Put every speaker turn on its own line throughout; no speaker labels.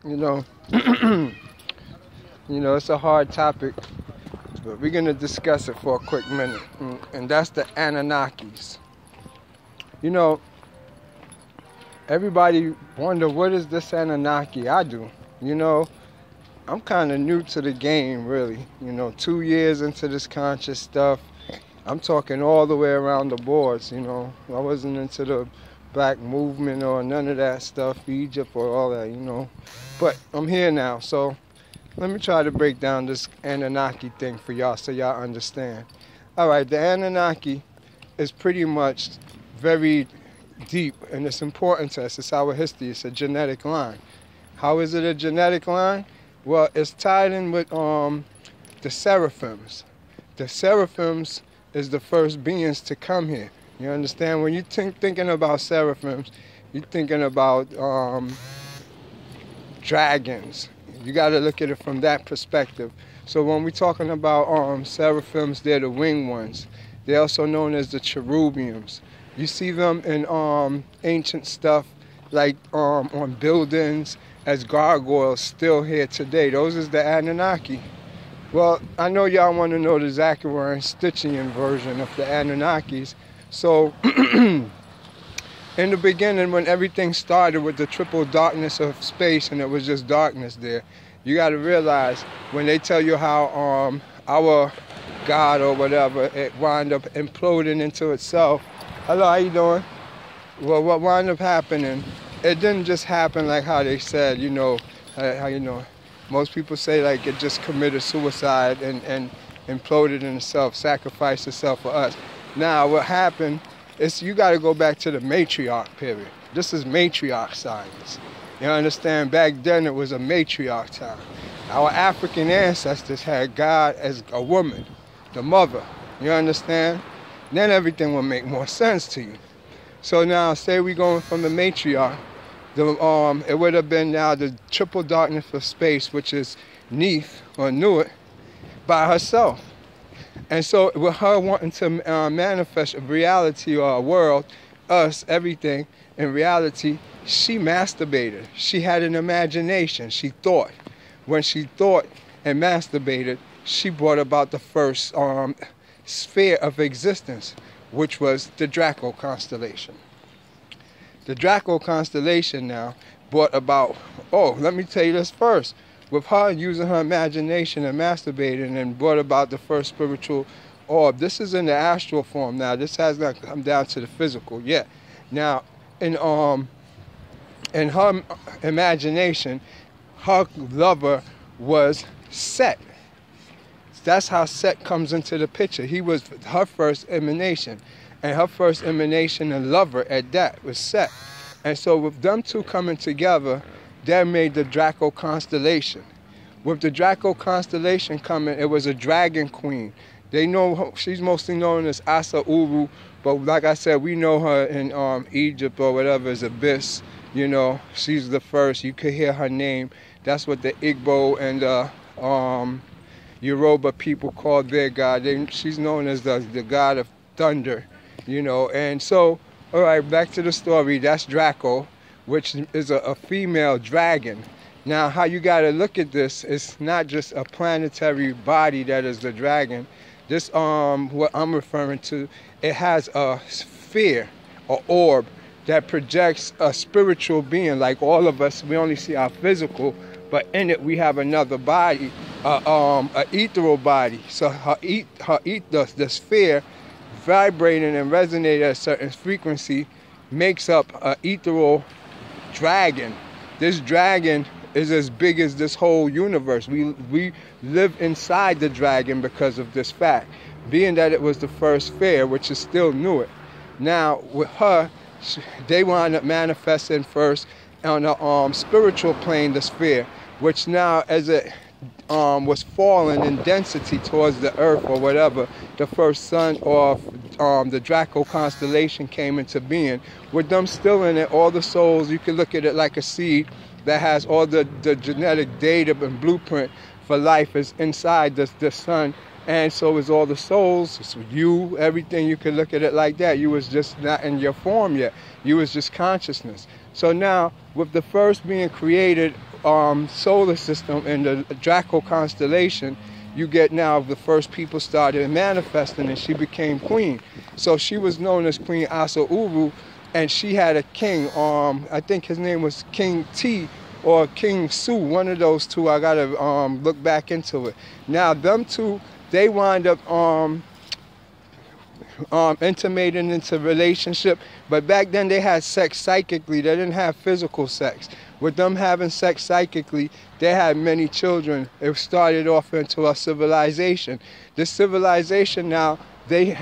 You know, it's a hard topic, but we're going to discuss it for a quick minute. And that's the Anunnakis. You know, everybody wonder, what is this Anunnaki? I do. You know, I'm kind of new to the game, really. 2 years into this conscious stuff. I'm talking all the way around the boards, I wasn't into the black movement or none of that stuff, Egypt or all that, But I'm here now, so let me try to break down this Anunnaki thing for y'all so y'all understand. All right, the Anunnaki is pretty much very deep, and it's important to us. It's our history. It's a genetic line. How is it a genetic line? Well, it's tied in with the seraphims. The seraphims is the first beings to come here. You understand? When you're thinking about seraphims, you're thinking about dragons. You got to look at it from that perspective. So when we're talking about seraphims, they're the winged ones. They're also known as the cherubims. You see them in ancient stuff, like on buildings as gargoyles still here today. Those is the Anunnaki. Well, I know y'all want to know the Zachariah Stitchian version of the Anunnakis. So, in the beginning, when everything started with the triple darkness of space and it was just darkness there, you got to realize when they tell you how our God or whatever, it wound up imploding into itself. Hello, how you doing? Well, what wound up happening, it didn't just happen like how they said, most people say like it just committed suicide and imploded in itself, sacrificed itself for us. Now, what happened is you got to go back to the matriarch period. This is matriarch science. You understand? Back then, it was a matriarch time. Our African ancestors had God as a woman, the mother. You understand? Then everything will make more sense to you. So now, say we're going from the matriarch. It would have been now the triple darkness of space, which is Neith or Nuit, by herself. And so with her wanting to manifest a reality or a world, us, everything, in reality, she masturbated. She had an imagination. She thought. When she thought and masturbated, she brought about the first sphere of existence, which was the Draco constellation. The Draco constellation now brought about, let me tell you this first. With her using her imagination and masturbating and brought about the first spiritual orb. This is in the astral form now. This has not come down to the physical yet. Now, in her imagination, her lover was Set. That's how Set comes into the picture. He was her first emanation. And her first emanation and lover at that was Set. And so with them two coming together, that made the Draco constellation. With the Draco constellation coming, it was a dragon queen. They know she's mostly known as Asa Uru, but like I said, we know her in Egypt or whatever as Abyss. She's the first. You could hear her name. That's what the Igbo and the Yoruba people call their god. She's known as the god of thunder, And so, all right, back to the story. That's Draco, which is a female dragon. Now, how you got to look at this, it's not just a planetary body that is the dragon. This, what I'm referring to, it has a sphere, or orb, that projects a spiritual being. Like all of us, we only see our physical, but in it we have another body, an ethereal body. So the sphere vibrating and resonating at a certain frequency makes up an ethereal dragon. This dragon is as big as this whole universe. We live inside the dragon because of this fact, being that it was the first sphere, which is still Nuit. Now with her, they wound up manifesting first on the spiritual plane, the sphere, which now as it was falling in density towards the earth or whatever, the first sun of the Draco constellation came into being. With them still in it, all the souls, you can look at it like a seed that has all the genetic data and blueprint for life is inside the sun, and so is all the souls. It's you, everything. You can look at it like that. You was just not in your form yet. You was just consciousness. So now, with the first being created solar system in the Draco constellation, you get now the first people started manifesting, and she became queen. So she was known as Queen Asa Uru, and she had a king. I think his name was King T or King Su, one of those two. I gotta look back into it. Now them two, they wind up intimating into relationship, but back then they had sex psychically. They didn't have physical sex. With them having sex psychically, they had many children. It started off into a civilization. This civilization now, they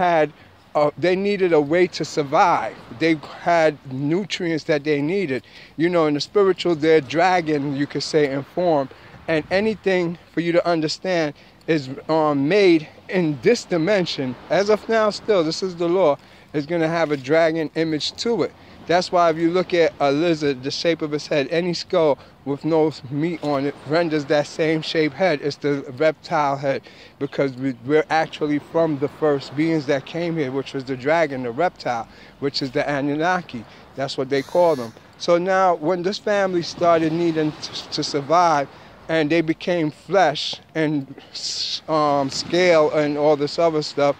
needed a way to survive. They had nutrients that they needed. You know, in the spiritual, they're dragon, you could say, in form. And anything for you to understand is made in this dimension. As of now, still, this is the law, is going to have a dragon image to it. That's why if you look at a lizard, the shape of its head, any skull with no meat on it renders that same shaped head. It's the reptile head, because we're actually from the first beings that came here, which was the dragon, the reptile, which is the Anunnaki. That's what they call them. So now when this family started needing to survive, and they became flesh and scale and all this other stuff,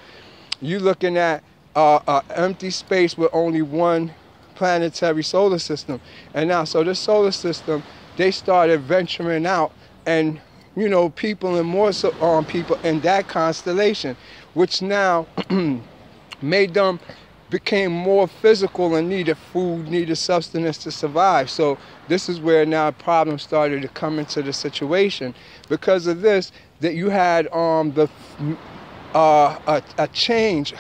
you're looking at an empty space with only one planetary solar system. And now, so this solar system, they started venturing out, and you know, people and more so people in that constellation, which now made them became more physical and needed food, needed sustenance to survive. So this is where now problems started to come into the situation. Because of this, that you had a change.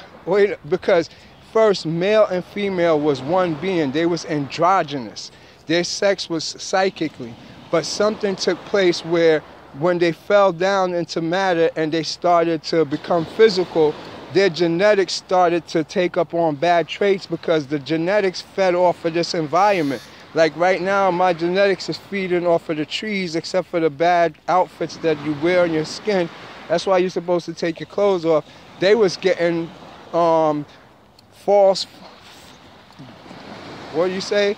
Because first, male and female was one being. They was androgynous. Their sex was psychically. But something took place where when they fell down into matter and they started to become physical, their genetics started to take up on bad traits, because the genetics fed off of this environment. Like right now, my genetics is feeding off of the trees, except for the bad outfits that you wear on your skin. That's why you're supposed to take your clothes off. They was getting false, what do you say,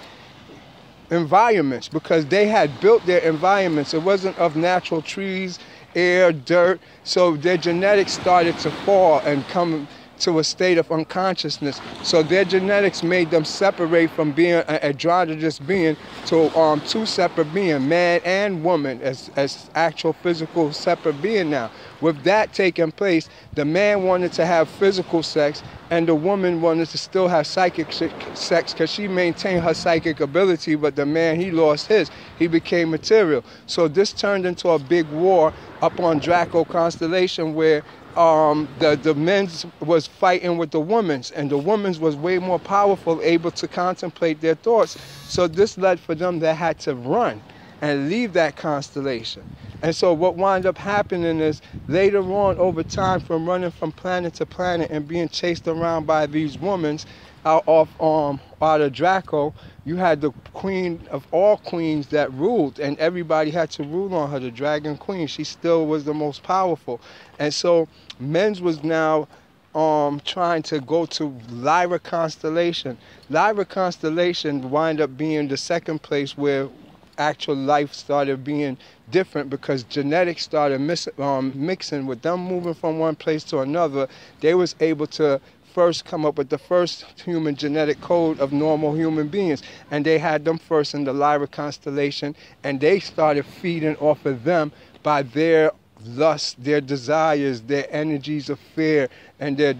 environments, because they had built their environments. It wasn't of natural trees, air, dirt. So their genetics started to fall and come to a state of unconsciousness. So their genetics made them separate from being an androgynous being to two separate beings, man and woman, as actual physical separate being now. With that taking place, the man wanted to have physical sex, and the woman wanted to still have psychic sex, because she maintained her psychic ability, but the man, he lost his. He became material. So this turned into a big war up on Draco constellation, where the men's was fighting with the women's, and the women's was way more powerful, able to contemplate their thoughts. So this led for them that had to run and leave that constellation. And so what wound up happening is, later on over time, from running from planet to planet and being chased around by these women out of Draco, you had the queen of all queens that ruled, and everybody had to rule on her, the dragon queen. She still was the most powerful. And so men's was now trying to go to Lyra constellation. Lyra constellation wind up being the second place where actual life started being different, because genetics started mixing. With them moving from one place to another, they was able to first come up with the first human genetic code of normal human beings, and they had them first in the Lyra constellation, and they started feeding off of them by their lust, their desires, their energies of fear, and their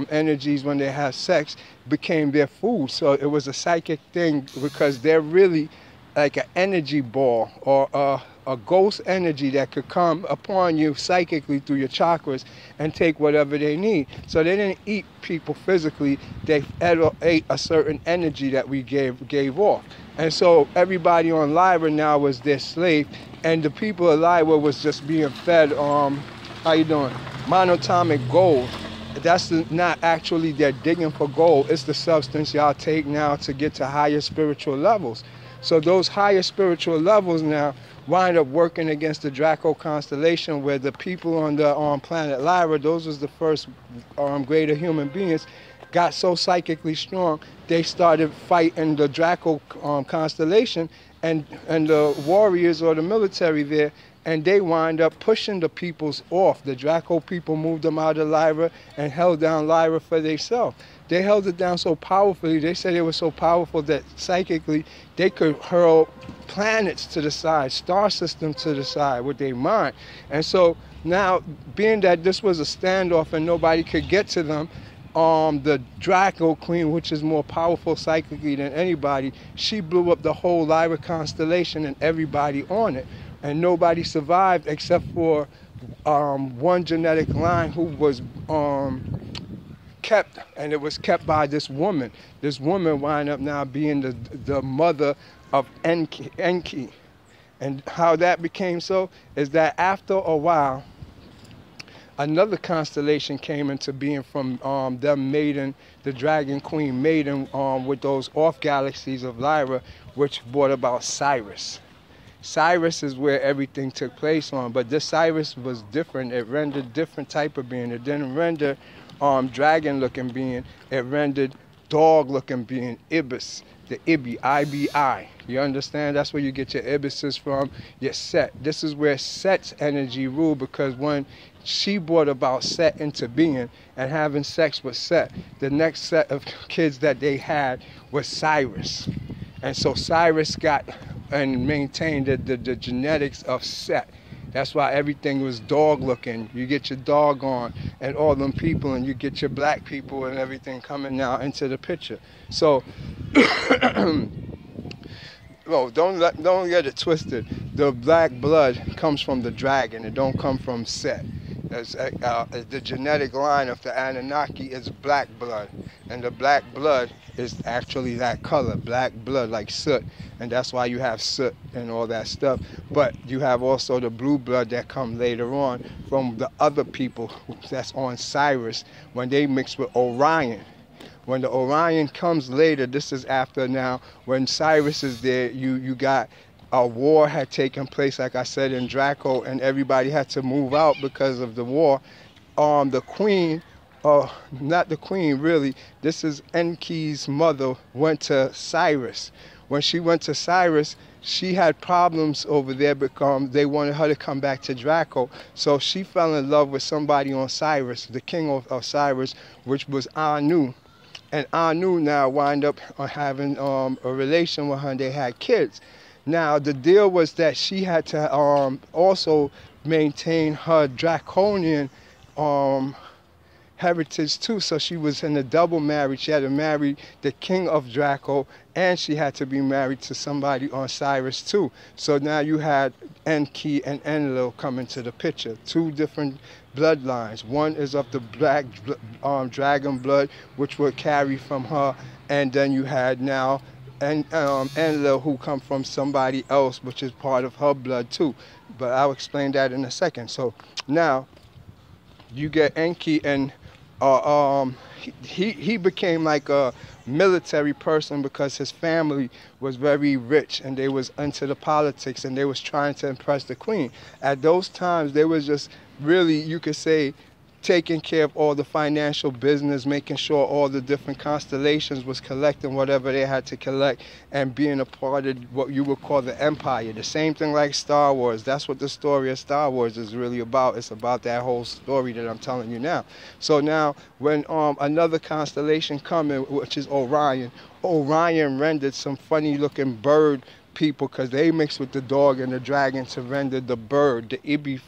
energies when they have sex became their food. So it was a psychic thing, because they're really like an energy ball, or a ghost energy that could come upon you psychically through your chakras and take whatever they need. So they didn't eat people physically, they ate a certain energy that we gave off. And so everybody on Lyra now was their slave, and the people of Lyra was just being fed how you doing, monatomic gold. That's not actually they're digging for gold, it's the substance y'all take now to get to higher spiritual levels. So those higher spiritual levels now wind up working against the Draco constellation, where the people on the planet Lyra, those was the first greater human beings, got so psychically strong, they started fighting the Draco constellation and the warriors or the military there, and they wind up pushing the peoples off. The Draco people moved them out of Lyra and held down Lyra for themselves. They held it down so powerfully, they said it was so powerful that psychically they could hurl planets to the side, star systems to the side with their mind. And so now, being that this was a standoff and nobody could get to them, the Draco Queen, which is more powerful psychically than anybody, she blew up the whole Lyra constellation and everybody on it. And nobody survived except for one genetic line who was kept, and it was kept by this woman. This woman wound up now being the mother of Enki. And how that became so is that after a while, another constellation came into being from them mating, the Dragon Queen mating with those off galaxies of Lyra, which brought about Cyrus. Cyrus is where everything took place on, but this Cyrus was different. It rendered different type of being. It didn't render dragon-looking being. It rendered dog-looking being, Ibis, the Ibi, I-B-I. You understand? That's where you get your Ibises from, your Set. This is where Set's energy ruled, because when she brought about Set into being and having sex with Set, the next set of kids that they had was Cyrus. And so Cyrus got and maintained the genetics of Set. That's why everything was dog looking. You get your dog on and all them people, and you get your black people and everything coming now into the picture. So well, don't get it twisted. The black blood comes from the dragon. It don't come from Set. The genetic line of the Anunnaki is black blood, and the black blood is actually that color, black blood, like soot, and that's why you have soot and all that stuff. But you have also the blue blood that come later on from the other people that's on Cyrus when they mix with Orion. When the Orion comes later, this is after now, when Cyrus is there, you got a war had taken place, like I said, in Draco, and everybody had to move out because of the war. The queen, not the queen really, this is Enki's mother, went to Cyrus. When she went to Cyrus, she had problems over there because they wanted her to come back to Draco. So she fell in love with somebody on Cyrus, the king of Cyrus, which was Anu. And Anu now wind up having a relation with her, and they had kids. Now, the deal was that she had to also maintain her draconian heritage too. So she was in a double marriage. She had to marry the king of Draco, and she had to be married to somebody on Cyrus too. So now you had Enki and Enlil come into the picture. Two different bloodlines. One is of the black dragon blood, which would carry from her, and then you had now Enlil, who come from somebody else, which is part of her blood too. But I'll explain that in a second. So now you get Enki, and he became like a military person because his family was very rich and they was into the politics and they was trying to impress the queen. At those times, they was just really, you could say, taking care of all the financial business, making sure all the different constellations was collecting whatever they had to collect, and being a part of what you would call the empire. The same thing like Star Wars. That's what the story of Star Wars is really about. It's about that whole story that I'm telling you now. So now when another constellation coming, which is Orion, Orion rendered some funny looking bird people, because they mixed with the dog and the dragon to render the bird, the Ibi,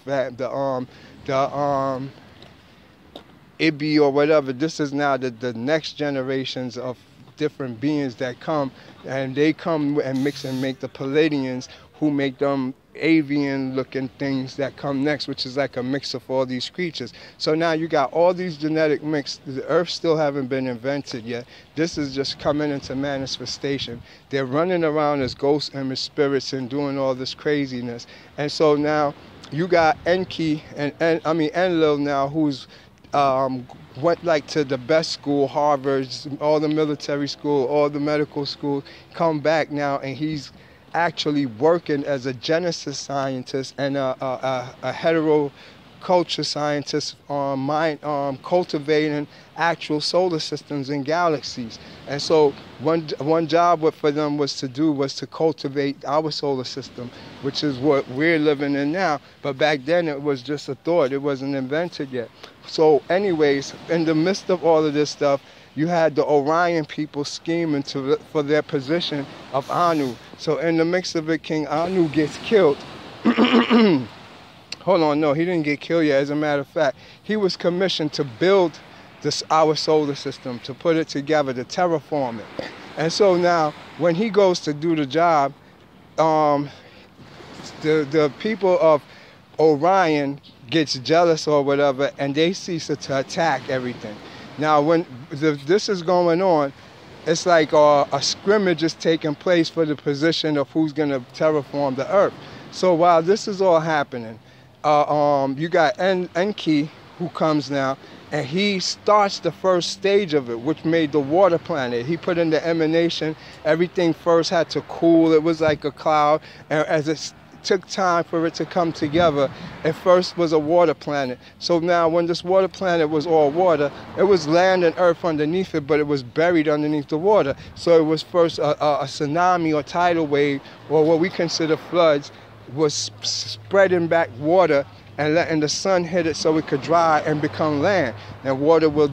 Ibi or whatever. This is now the next generations of different beings that come, and they come and mix and make the Palladians, who make them avian looking things that come next, which is like a mix of all these creatures. So now you got all these genetic mix. The earth still haven't been invented yet. This is just coming into manifestation. They're running around as ghosts and as spirits and doing all this craziness. And so now you got Enki and Enlil now, who's went like to the best school, Harvard, all the military school, all the medical school, come back now, and he's actually working as a genesis scientist and a culture scientists cultivating actual solar systems and galaxies. And so one job for them was to cultivate our solar system, which is what we're living in now. But back then it was just a thought. It wasn't invented yet. So anyways, in the midst of all of this stuff, you had the Orion people scheming for their position of Anu. So in the mix of it, King Anu gets killed. Hold on, no, he didn't get killed yet. As a matter of fact, he was commissioned to build our solar system, to put it together, to terraform it. And so now, when he goes to do the job, the people of Orion gets jealous or whatever, and they cease to attack everything. Now, when this is going on, it's like a scrimmage is taking place for the position of who's going to terraform the Earth. So while this is all happening, you got Enki, who comes now, and he starts the first stage of it, which made the water planet. He put in the emanation. Everything first had to cool. It was like a cloud, and as it took time for it to come together, it first was a water planet. So now when this water planet was all water, it was land and earth underneath it, but it was buried underneath the water. So it was first a tsunami or tidal wave, or what we consider floods, was spreading back water and letting the sun hit it so it could dry and become land. And water will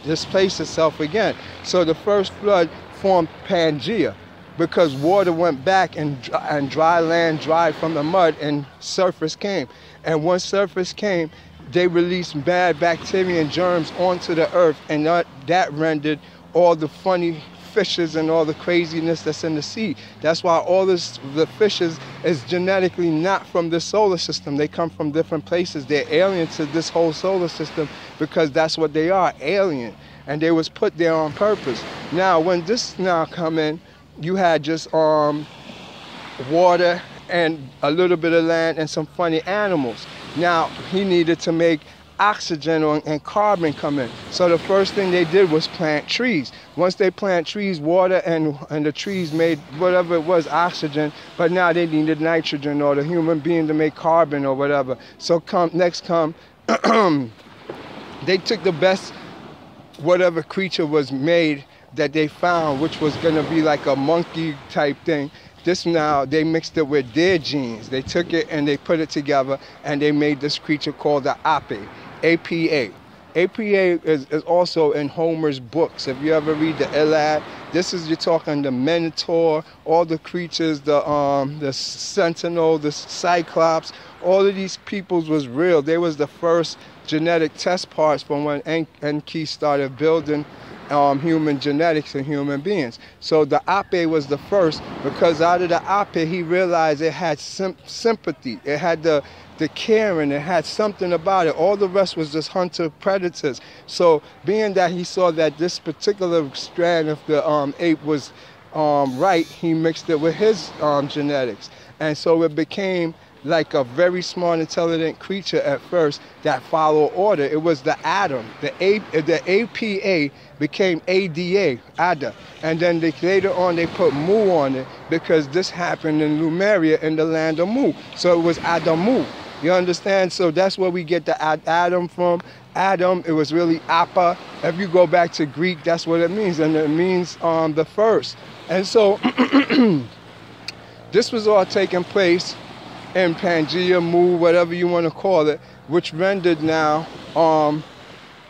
displace itself again. So the first flood formed Pangea, because water went back and dry land dried from the mud and surface came. And once surface came, they released bad bacteria and germs onto the earth, and that rendered all the funny fishes and all the craziness that's in the sea. That's why the fishes is genetically not from this solar system. They come from different places. They're alien to this whole solar system because that's what they are, alien. And they was put there on purpose. Now, when this now come in, you had just water and a little bit of land and some funny animals. Now, he needed to make oxygen and carbon come in. So the first thing they did was plant trees. Once they plant trees, water and the trees made whatever it was, oxygen, but now they needed nitrogen or the human being to make carbon or whatever. So they took the best whatever creature was made that they found, which was going to be like a monkey type thing. This now, they mixed it with their genes. They took it and they put it together and they made this creature called the Ape, APA. APA is also in Homer's books. If you ever read the Iliad, you're talking the Minotaur, all the creatures, the Sentinel, the Cyclops, all of these peoples was real. They was the first genetic test parts from when Enki started building human genetics and human beings. So the Ape was the first, because out of the Ape he realized it had sympathy, it had the caring, it had something about it. All the rest was just hunter predators. So being that he saw that this particular strand of the ape was right, he mixed it with his genetics, and so it became like a very smart, intelligent creature at first that followed order. It was the atom. The APA became ADA, Ada. And then later on they put Mu on it because this happened in Lemuria in the land of Mu. So it was Adamu. You understand? So that's where we get the Adam from. Adam, it was really Appa. If you go back to Greek, that's what it means. And it means the first. And so this was all taking place in Pangea, Mu, whatever you want to call it, which rendered now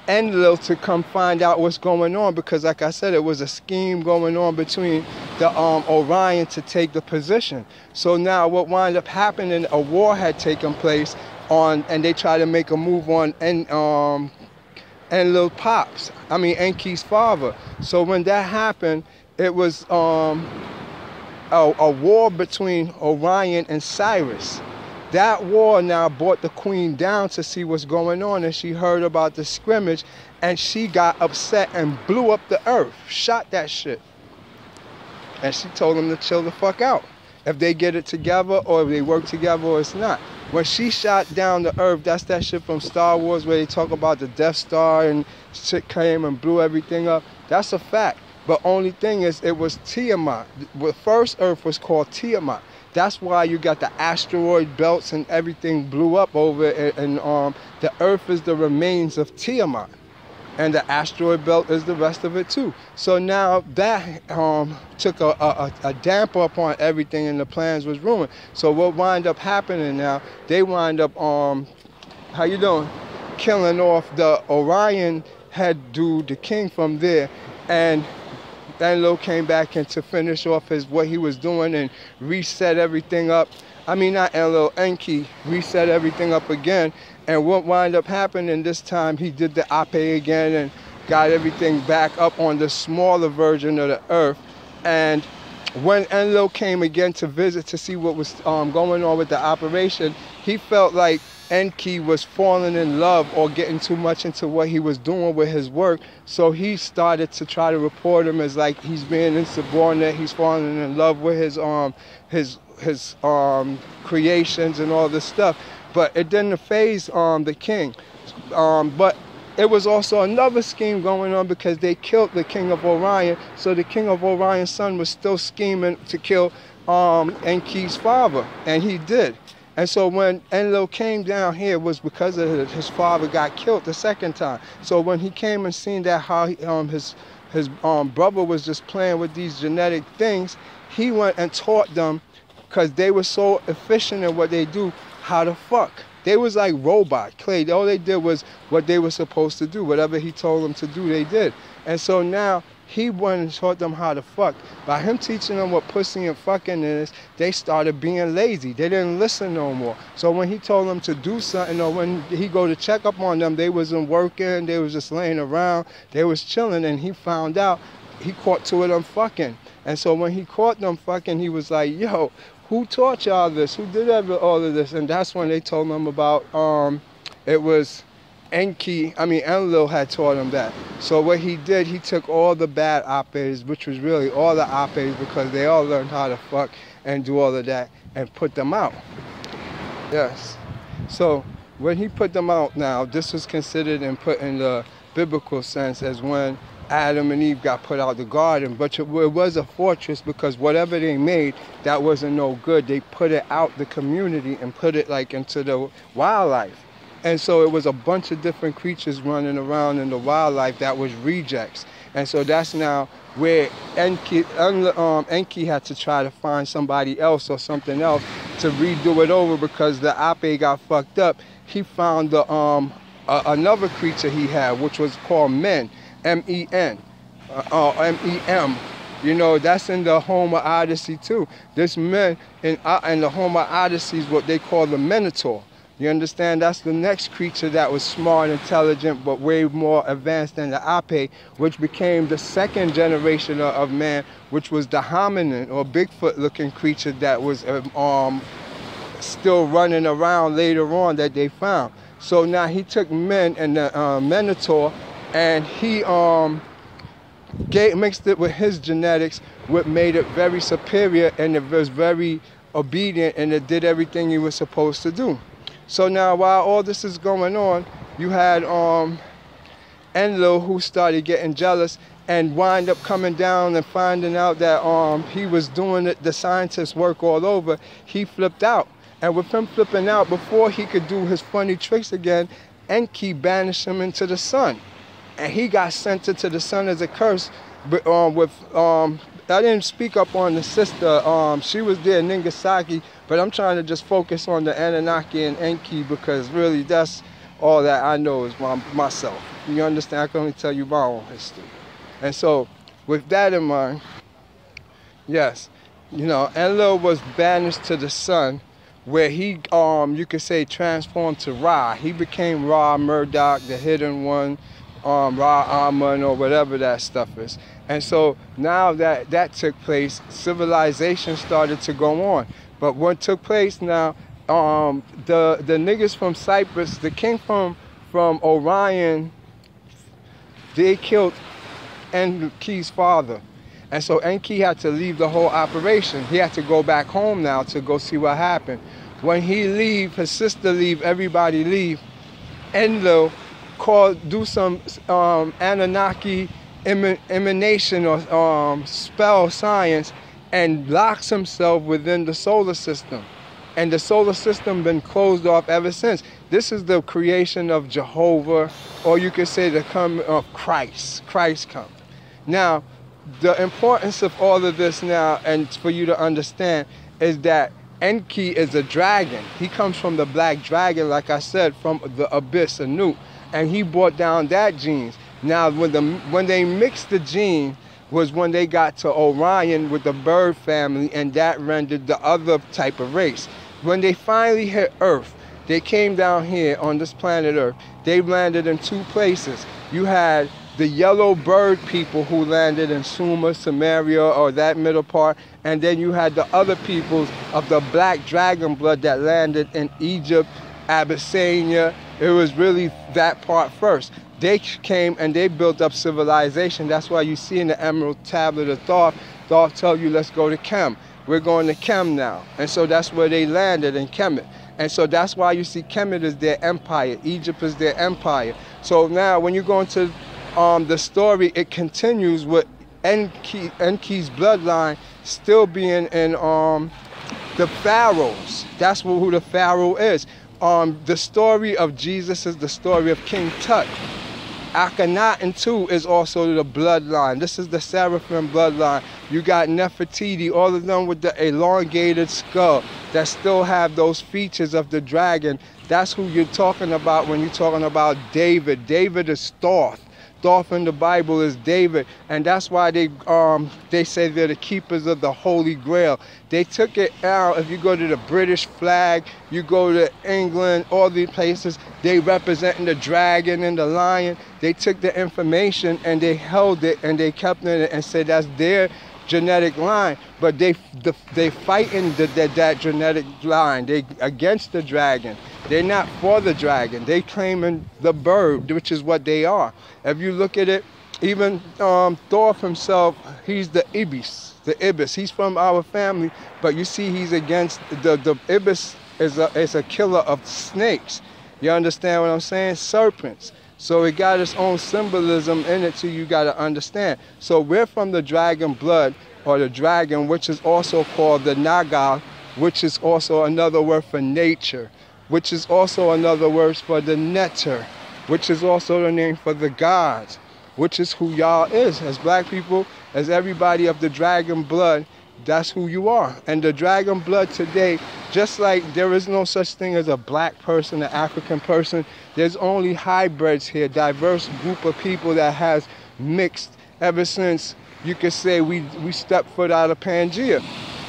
Enlil to come find out what's going on, because like I said, it was a scheme going on between the Orion to take the position. So now what wound up happening, a war had taken place and they tried to make a move on Enlil Pops, Enki's father. So when that happened, it was a war between Orion and Cyrus. That war now brought the queen down to see what's going on, and she heard about the scrimmage, and she got upset and blew up the earth, shot that shit. And she told them to chill the fuck out. If they get it together, or if they work together, or it's not. When she shot down the earth, that's that shit from Star Wars where they talk about the Death Star and shit came and blew everything up. That's a fact. But only thing is, it was Tiamat. The first earth was called Tiamat. That's why you got the asteroid belts and everything blew up over it, and the Earth is the remains of Tiamat. And the asteroid belt is the rest of it too. So now that took a damper upon everything, and the plans was ruined. So what wind up happening now, they wind up, how you doing? Killing off the Orion head dude, the king from there. And Enlil came back and to finish off what he was doing and reset everything up. I mean, not Enlil, Enki reset everything up again. And what wound up happening this time, he did the Ape again and got everything back up on the smaller version of the Earth. And when Enlil came again to visit to see what was going on with the operation, he felt like Enki was falling in love or getting too much into what he was doing with his work. So he started to try to report him as like he's being insubordinate, he's falling in love with his creations and all this stuff. But it didn't faze the king. But it was also another scheme going on because they killed the king of Orion. So the king of Orion's son was still scheming to kill Enki's father, and he did. And so when Enlil came down here, it was because of his father got killed the second time. So when he came and seen that how his brother was just playing with these genetic things, he went and taught them, because they were so efficient in what they do, how to fuck. They was like robot clay. All they did was what they were supposed to do. Whatever he told them to do, they did. And so now he went and taught them how to fuck. By him teaching them what pussy and fucking is, they started being lazy. They didn't listen no more. So when he told them to do something, or when he go to check up on them, they wasn't working. They was just laying around. They was chilling, and he found out. He caught two of them fucking. And so when he caught them fucking, he was like, yo, who taught y'all this? Who did all of this? And that's when they told him about, it was Enlil had taught him that. So what he did, he took all the bad Apes, which was really all the Apes, because they all learned how to fuck and do all of that, and put them out. Yes. So when he put them out now, this was considered and put in the biblical sense as when Adam and Eve got put out the garden, but it was a fortress, because whatever they made, that wasn't no good. They put it out the community and put it like into the wildlife. And so it was a bunch of different creatures running around in the wildlife that was rejects. And so that's now where Enki had to try to find somebody else or something else to redo it over, because the Ape got fucked up. He found the another creature he had, which was called men. M-E-N, M-E-M. You know, that's in the Homer Odyssey too. This men in the Homer Odyssey is what they call the Minotaur. You understand? That's the next creature that was smart, intelligent, but way more advanced than the Ape, which became the second generation of man, which was the hominin, or Bigfoot-looking creature that was still running around later on that they found. So now he took men and the Minotaur, and he mixed it with his genetics, what made it very superior, and it was very obedient, and it did everything he was supposed to do. So now while all this is going on, you had Enlil, who started getting jealous and wind up coming down and finding out that he was doing the scientist's work all over. He flipped out. And with him flipping out, before he could do his funny tricks again, Enki banished him into the sun. And he got sent into the sun as a curse. But I didn't speak up on the sister. She was there, Ningasaki, but I'm trying to just focus on the Anunnaki and Enki, because really that's all that I know is myself. You understand? I can only tell you my own history. And so with that in mind, yes, you know, Enlil was banished to the sun, where he, you could say, transformed to Ra. He became Ra Murdoch, the hidden one, Ra Amun, or whatever that stuff is. And so now that that took place, civilization started to go on. But what took place now, the niggas from Cyprus, the king from Orion, they killed Enki's father. And so Enki had to leave the whole operation. He had to go back home now to go see what happened. When he leave, his sister leave, everybody leave, Enlil do some Anunnaki emanation or spell science, and locks himself within the solar system. And the solar system been closed off ever since. This is the creation of Jehovah, or you could say the coming of Christ. Christ come. Now, the importance of all of this now, and for you to understand, is that Enki is a dragon. He comes from the black dragon, like I said, from the abyss, Anu, and he brought down that genes. Now, when they mixed the gene, was when they got to Orion with the bird family, and that rendered the other type of race. When they finally hit Earth, they came down here on this planet Earth. They landed in two places. You had the yellow bird people who landed in Sumer, Samaria, or that middle part, and then you had the other peoples of the black dragon blood that landed in Egypt, Abyssinia. It was really that part first. They came and they built up civilization. That's why you see in the Emerald Tablet of Thoth, Thoth tell you, let's go to Kem. We're going to Kem now. And so that's where they landed, in Kemet. And so that's why you see Kemet is their empire. Egypt is their empire. So now when you go into the story, it continues with Enki's bloodline still being in the pharaohs. That's who the pharaoh is. The story of Jesus is the story of King Tut. Akhenaten too is also the bloodline. This is the Seraphim bloodline. You got Nefertiti, all of them with the elongated skull that still have those features of the dragon. That's who you're talking about when you're talking about David. David is Thoth. Thoth in the Bible is David, and that's why they say they're the keepers of the Holy Grail. They took it out. If you go to the British flag, you go to England, all these places, they representing the dragon and the lion. They took the information and they held it and they kept it and said that's their genetic line, but they fighting that genetic line. They against the dragon. They're not for the dragon. They claiming the bird, which is what they are. If you look at it, even Thoth himself, he's the Ibis. The Ibis. He's from our family, but you see he's against the Ibis is a killer of snakes. You understand what I'm saying? Serpents. So it got its own symbolism in it, so you got to understand. So we're from the dragon blood, or the dragon, which is also called the Naga, which is also another word for nature, which is also another word for the Neter, which is also the name for the gods, which is who y'all is. As black people, as everybody of the dragon blood, that's who you are. And the dragon blood today, just like there is no such thing as a black person, an African person, there's only hybrids here, diverse group of people that has mixed ever since, you could say, we stepped foot out of Pangea.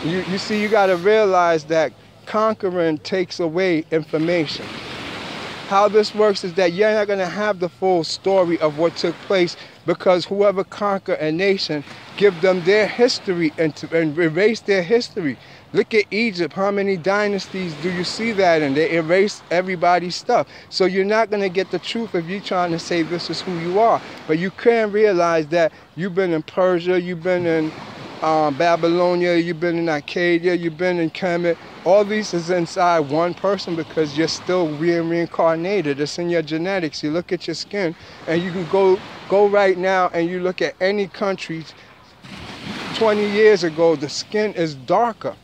You see, you got to realize that conquering takes away information. How this works is that you're not going to have the full story of what took place, because whoever conquer a nation, give them their history and erase their history. Look at Egypt. How many dynasties do you see that in? They erase everybody's stuff. So you're not going to get the truth if you're trying to say this is who you are. But you can realize that you've been in Persia, you've been in Babylonia, you've been in Arcadia, you've been in Kemet. All these is inside one person, because you're still reincarnated. It's in your genetics. You look at your skin, and you can go right now and you look at any country 20 years ago, the skin is darker.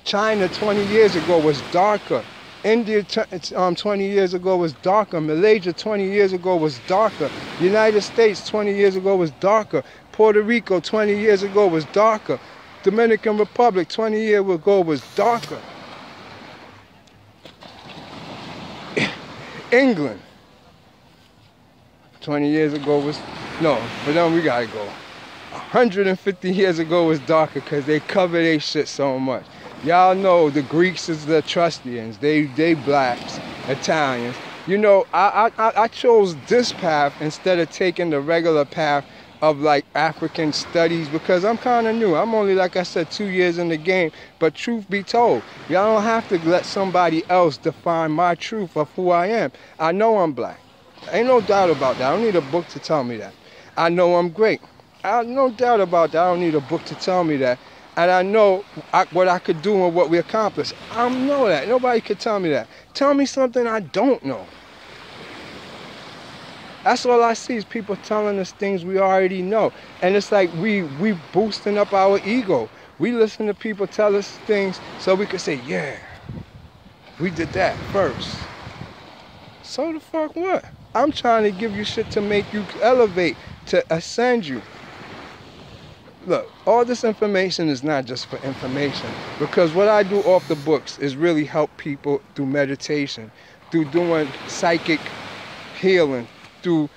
China 20 years ago was darker. India 20 years ago was darker. Malaysia 20 years ago was darker. United States 20 years ago was darker. Puerto Rico 20 years ago was darker. Dominican Republic 20 years ago was darker. England 20 years ago was, no, but then we gotta go. 150 years ago was darker, because they cover their shit so much. Y'all know the Greeks is the Etruscans. They blacks, Italians. You know, I chose this path instead of taking the regular path of like African studies, because I'm kind of new. I'm only, like I said, 2 years in the game. But truth be told, y'all don't have to let somebody else define my truth of who I am. I know I'm black. Ain't no doubt about that. I don't need a book to tell me that. I know I'm great. I have no doubt about that. I don't need a book to tell me that. And I know what I could do and what we accomplished. I know that. Nobody could tell me that. Tell me something I don't know. That's all I see, is people telling us things we already know. And it's like we boosting up our ego. We listen to people tell us things so we can say, yeah, we did that first. So the fuck what? I'm trying to give you shit to make you elevate, to ascend you. Look, all this information is not just for information, because what I do off the books is really help people through meditation, through doing psychic healing, through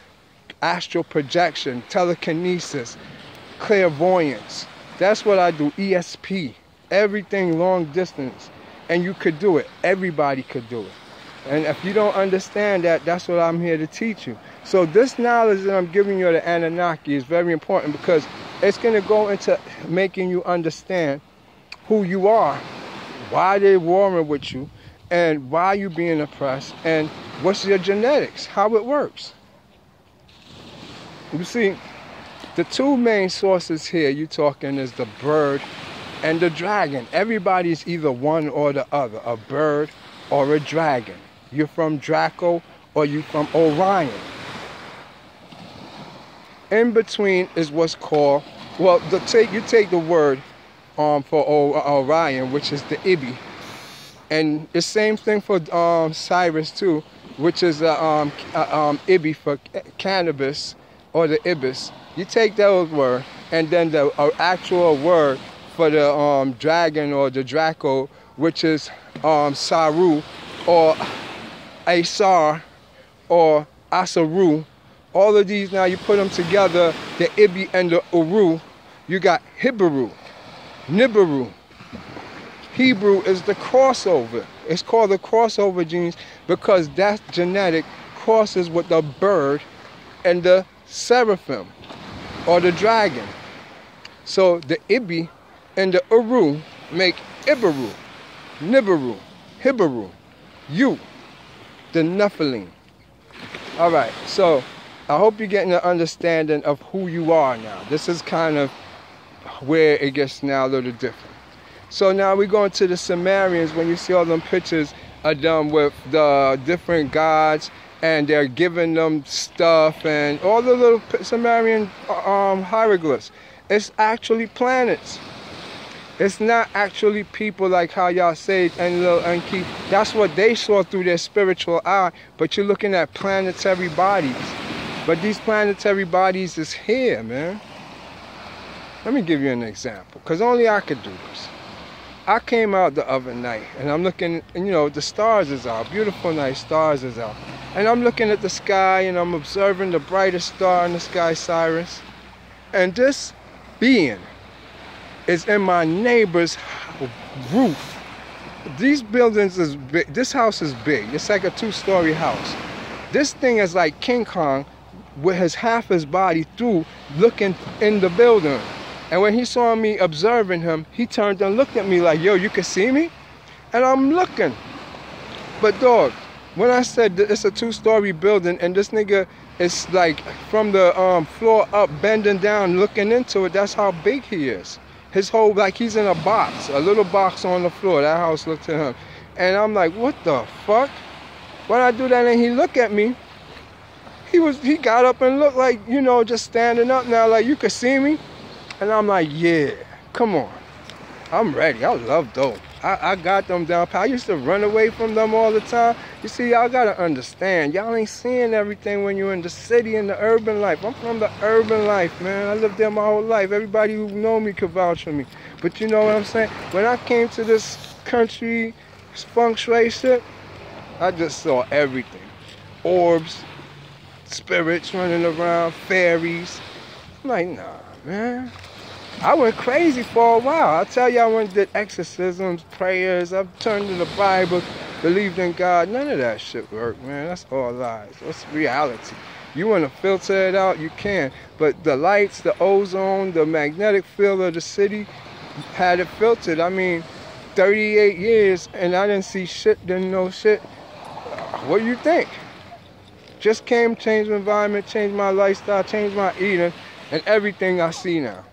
astral projection, telekinesis, clairvoyance. That's what I do, ESP, everything long distance. And you could do it. Everybody could do it. And if you don't understand that, that's what I'm here to teach you. So this knowledge that I'm giving you of the Anunnaki is very important, because it's going to go into making you understand who you are, why they're warring with you, and why you're being oppressed, and what's your genetics, how it works. You see, the two main sources here you're talking is the bird and the dragon. Everybody's either one or the other, a bird or a dragon. You're from Draco or you're from Orion. In between is what's called, well, you take the word for Orion, which is the Ibi. And the same thing for Cyrus too, which is Ibi for cannabis, or the Ibis. You take those words, and then the actual word for the dragon or the Draco, which is Saru, or Asar, or Asaru. All of these now, you put them together, the Ibi and the Uru, you got Hibaru, Nibiru. Hebrew is the crossover. It's called the crossover genes because that genetic crosses with the bird and the seraphim, or the dragon. So the Ibi and the Uru make Ibaru, Nibiru, Hibaru, you, the Nephilim. All right, so I hope you're getting an understanding of who you are now. This is kind of where it gets now a little different. So now we're going to the Sumerians. When you see all them pictures of them with the different gods, and they're giving them stuff, and all the little Sumerian hieroglyphs, it's actually planets. It's not actually people like how y'all say and keep. That's what they saw through their spiritual eye, but you're looking at planetary bodies. But these planetary bodies is here, man. Let me give you an example, because only I could do this. I came out the other night, and I'm looking, and you know, the stars is out. Beautiful night, stars is out. And I'm looking at the sky, and I'm observing the brightest star in the sky, Sirius. And this being is in my neighbor's roof. These buildings is big. This house is big. It's like a 2-story house. This thing is like King Kong with his half his body through looking in the building. And when he saw me observing him, he turned and looked at me like, yo, you can see me? And I'm looking. But dog, when I said that it's a 2-story building and this nigga is like from the floor up, bending down, looking into it, that's how big he is. His whole, like he's in a box, a little box on the floor. That house looked at him. And I'm like, what the fuck? When I do that and he looked at me, he got up and looked like, you know, just standing up now, like, you could see me? And I'm like, yeah, come on. I'm ready. I love those. I got them down. I used to run away from them all the time. You see, y'all got to understand. Y'all ain't seeing everything when you're in the city and the urban life. I'm from the urban life, man. I lived there my whole life. Everybody who know me could vouch for me. But you know what I'm saying? When I came to this country feng shui shit, I just saw everything. Orbs, spirits running around, fairies. I'm like, nah, man. I went crazy for a while. I'll tell you, I went and did exorcisms, prayers. I've turned to the Bible, believed in God. None of that shit worked, man. That's all lies. That's reality. You want to filter it out, you can. But the lights, the ozone, the magnetic field of the city had it filtered. I mean, 38 years, and I didn't see shit, didn't know shit. What do you think? Just came, changed my environment, changed my lifestyle, changed my eating, and everything I see now.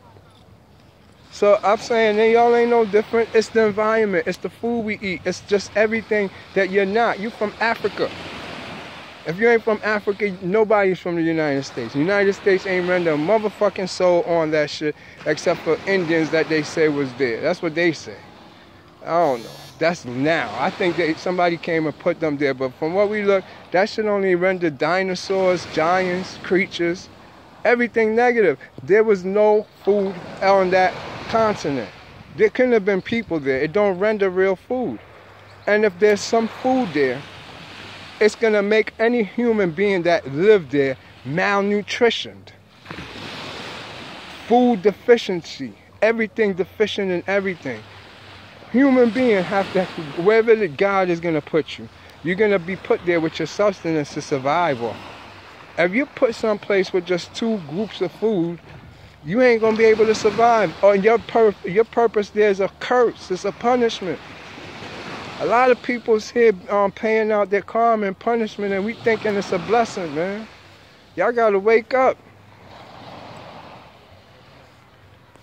So I'm saying that y'all ain't no different. It's the environment. It's the food we eat. It's just everything that you're not. You from Africa. If you ain't from Africa, nobody's from the United States. The United States ain't render a motherfucking soul on that shit except for Indians that they say was there. That's what they say. I don't know. That's now. I think somebody came and put them there, but from what we look, that shit only rendered dinosaurs, giants, creatures, everything negative. There was no food on that continent. There couldn't have been people there. It don't render real food. And if there's some food there, it's going to make any human being that lived there malnutritioned. Food deficiency. Everything deficient in everything. Human beings have to, wherever the God is going to put you, you're going to be put there with your sustenance to survive off. If you put someplace with just 2 groups of food, you ain't going to be able to survive. Or your purpose there is a curse. It's a punishment. A lot of people's here paying out their karma and punishment, and we thinking it's a blessing, man. Y'all got to wake up.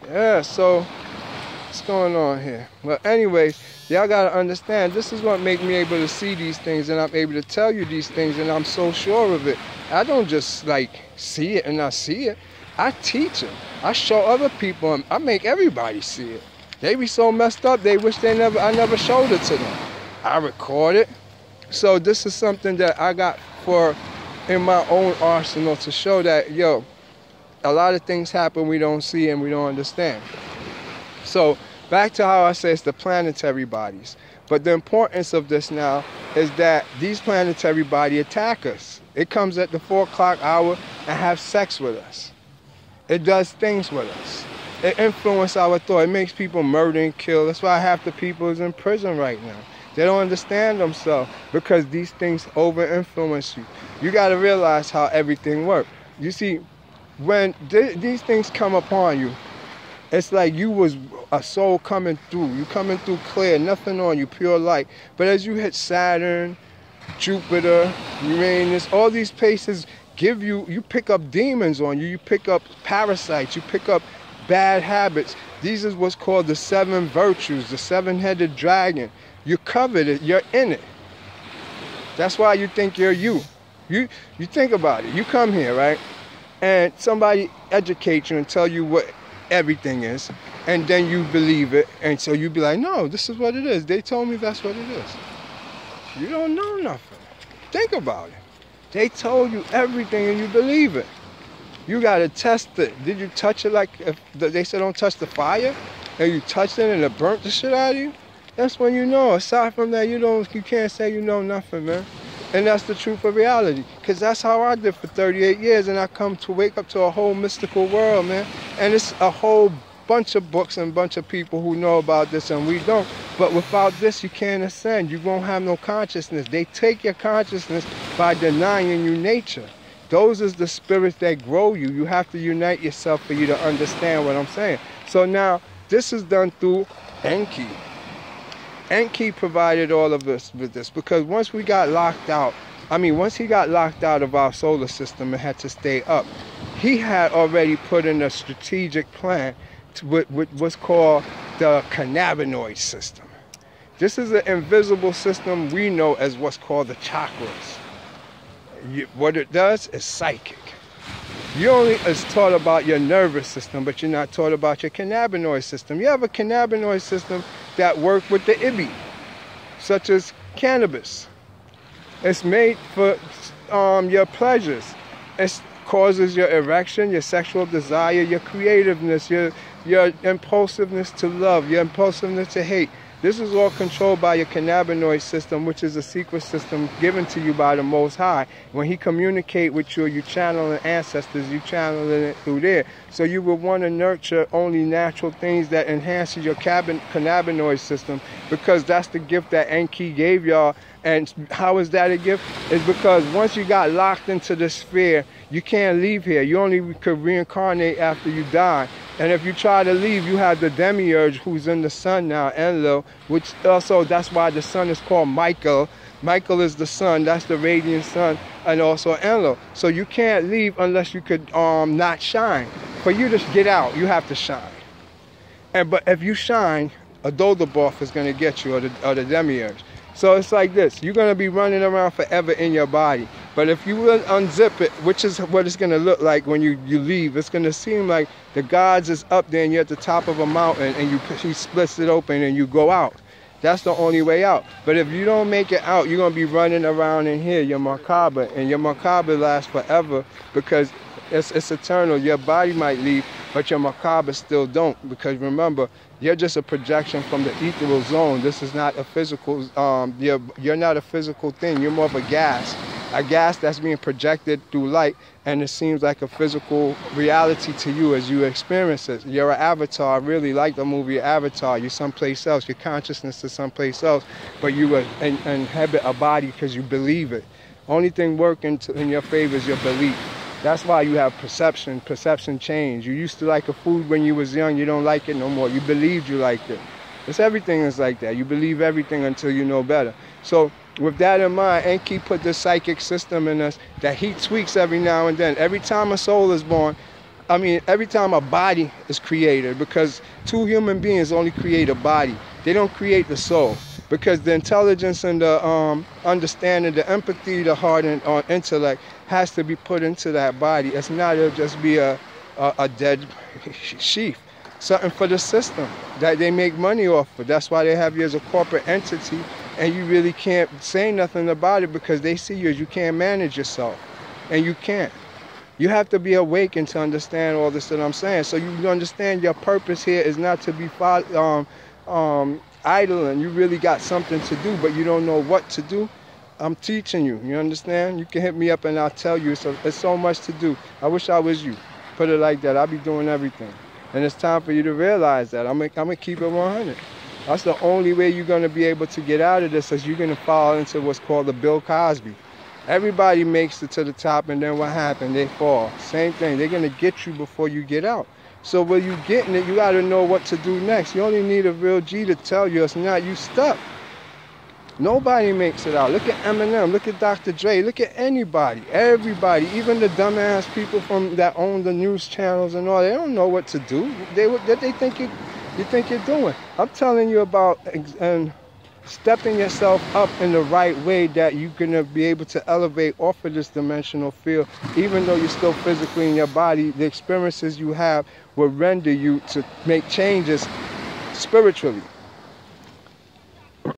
Yeah, so what's going on here? Well, anyways, y'all got to understand, this is what makes me able to see these things, and I'm able to tell you these things, and I'm so sure of it. I don't just, like, see it and not see it. I teach it. I show other people, and I make everybody see it. They be so messed up, they wish I never showed it to them. I record it. So this is something that I got in my own arsenal to show that, yo, a lot of things happen we don't see and we don't understand. So back to how I say it's the planetary bodies. But the importance of this now is that these planetary bodies attack us. It comes at the 4 o'clock hour and have sex with us. It does things with us. It influences our thought. It makes people murder and kill. That's why half the people is in prison right now. They don't understand themselves because these things over-influence you. You got to realize how everything works. You see, when these things come upon you, it's like you was a soul coming through. You coming through clear, nothing on you, pure light. But as you hit Saturn, Jupiter, Uranus, all these places give you pick up demons on you. You pick up parasites. You pick up bad habits. These is what's called the 7 virtues, the 7-headed dragon. You covered it. You're in it. That's why you think you're you. You think about it. You come here, right? And somebody educates you and tell you what everything is. And then you believe it. And so you be like, no, this is what it is. They told me that's what it is. You don't know nothing. Think about it. They told you everything and you believe it. You got to test it. Did you touch it like if they said don't touch the fire? And you touched it and it burnt the shit out of you? That's when you know. Aside from that, you can't say you know nothing, man. And that's the truth of reality. Because that's how I did for 38 years. And I come to wake up to a whole mystical world, man. And it's a whole bunch of books and bunch of people who know about this and we don't. But without this, you can't ascend. You won't have no consciousness. They take your consciousness by denying you nature. Those is the spirits that grow you. You have to unite yourself for you to understand what I'm saying. So now, this is done through Enki. Enki provided all of us with this because once he got locked out of our solar system and had to stay up, he had already put in a strategic plan to what was called the cannabinoid system. This is an invisible system we know as what's called the chakras. What it does is psychic. You only is taught about your nervous system, but you're not taught about your cannabinoid system. You have a cannabinoid system that works with the Ibi, such as cannabis. It's made for your pleasures. It causes your erection, your sexual desire, your creativeness, your impulsiveness to love, your impulsiveness to hate. This is all controlled by your cannabinoid system, which is a secret system given to you by the Most High. When He communicates with you, you channeling ancestors, you channeling it through there. So you will want to nurture only natural things that enhances your cannabinoid system, because that's the gift that Enki gave y'all. And how is that a gift? It's because once you got locked into the sphere, you can't leave here. You only could reincarnate after you die. And if you try to leave, you have the demiurge who's in the sun now, Enlil, which also, that's why the sun is called Michael. Michael is the sun, that's the radiant sun, and also Enlil. So you can't leave unless you could not shine. For you to get out, you have to shine. But if you shine, a Dodoboff is going to get you, or the demiurge. So it's like this. You're going to be running around forever in your body. But if you will unzip it, which is what it's going to look like when you leave, it's going to seem like the gods is up there and you're at the top of a mountain and he splits it open and you go out. That's the only way out. But if you don't make it out, you're going to be running around in here, your macabre, and your macabre lasts forever because it's eternal. Your body might leave, but your macabre still don't, because remember, you're just a projection from the ethereal zone. This is not a physical, you're not a physical thing. You're more of a gas that's being projected through light, and it seems like a physical reality to you as you experience it. You're an avatar, really, like the movie Avatar. You're someplace else. Your consciousness is someplace else, but you inhabit a body because you believe it. Only thing working in your favor is your belief. That's why you have perception change. You used to like a food when you was young, you don't like it no more. You believed you liked it. Everything is like that. You believe everything until you know better. So with that in mind, Enki put this psychic system in us that he tweaks every now and then. Every time a soul is born, every time a body is created, because two human beings only create a body. They don't create the soul, because the intelligence and the understanding, the empathy, the heart and intellect has to be put into that body. It's not, it'll just be a dead sheaf. Something for the system that they make money off of. That's why they have you as a corporate entity, and you really can't say nothing about it because they see you as you can't manage yourself, and you can't. You have to be awakened to understand all this that I'm saying. So you understand your purpose here is not to be idle, and you really got something to do, but you don't know what to do. I'm teaching you. You understand? You can hit me up and I'll tell you. So there's so much to do. I wish I was you. Put it like that. I'll be doing everything. And it's time for you to realize that. I'm gonna keep it 100. That's the only way you're gonna be able to get out of this, is you're gonna fall into what's called the Bill Cosby. Everybody makes it to the top, and then what happened? They fall. Same thing. They're gonna get you before you get out. So when you getting it, you gotta know what to do next. You only need a real G to tell you it's not you stuck. Nobody makes it out. Look at Eminem, look at Dr. Dre, look at anybody, everybody, even the dumbass people that own the news channels and all. They don't know what to do. What they think you think you're doing. I'm telling you about stepping yourself up in the right way, that you're gonna be able to elevate off of this dimensional field, even though you're still physically in your body. The experiences you have will render you to make changes spiritually.